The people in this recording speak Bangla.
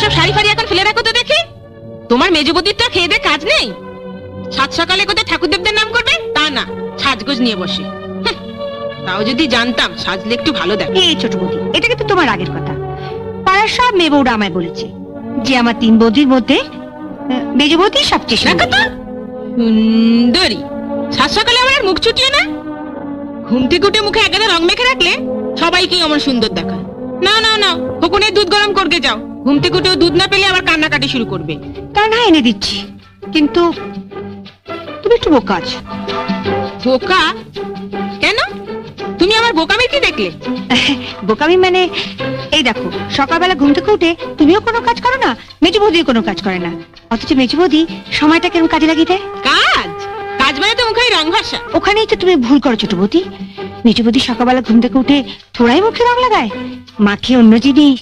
ওসব শাড়ি ফাড়ি এখন ফেলে রাখো তো দেখি। তোমার মেজবতিরটা খেয়ে দে কাজ নেই, সাত সকালে কোথায় ঠাকুরদেবদের নাম করবে তা না, সাজগোজ নিয়ে বসে। তাও যদি জানতাম সাজলে একটু ভালো দেখ। এই ছোট বৌদি, এটা কিন্তু তোমার আগের কথা। পাড়ার সব মেয়ে বউরা আমায় বলেছে যে আমার 3 বৌদির মধ্যে মেজ বৌদি সবচেয়ে দেখো সুন্দর। তো সুন্দরী, সাত সকালে আমার আর মুখ চুটিয়ে না। ঘুম থেকে উঠে মুখে একাদা রং মেখে রাখলে সবাইকেই আমার সুন্দর দেখায়। না না না, খোকনের দুধ গরম করকে যাও। ঘুম থেকে উঠেও দুধ না পেলে আবার কান্নাকাটি শুরু করবে। তা না এনে দিচ্ছি, কিন্তু তুমি একটু বোকা আছো। বোকা কেন? তুমি আমার বোকামি কি দেখলে? বোকামি মানে এই দেখো, সকালবেলা ঘুম থেকে উঠে তুমিও কোনো কাজ করো না, মেজ বৌদিও কোনো কাজ করে না, অথচ মেজ বৌদি সময়টা কেমন কাজে লাগিয়ে দেয়। কাজ কাজ মানে তো মুখে রং ভাষা। ওখানেই তো তুমি ভুল করো ছোট বৌদি। মেজ বৌদি সকালবেলা ঘুম থেকে উঠে থোড়াই মুখে রং লাগায়, মাখে অন্য জিনিস।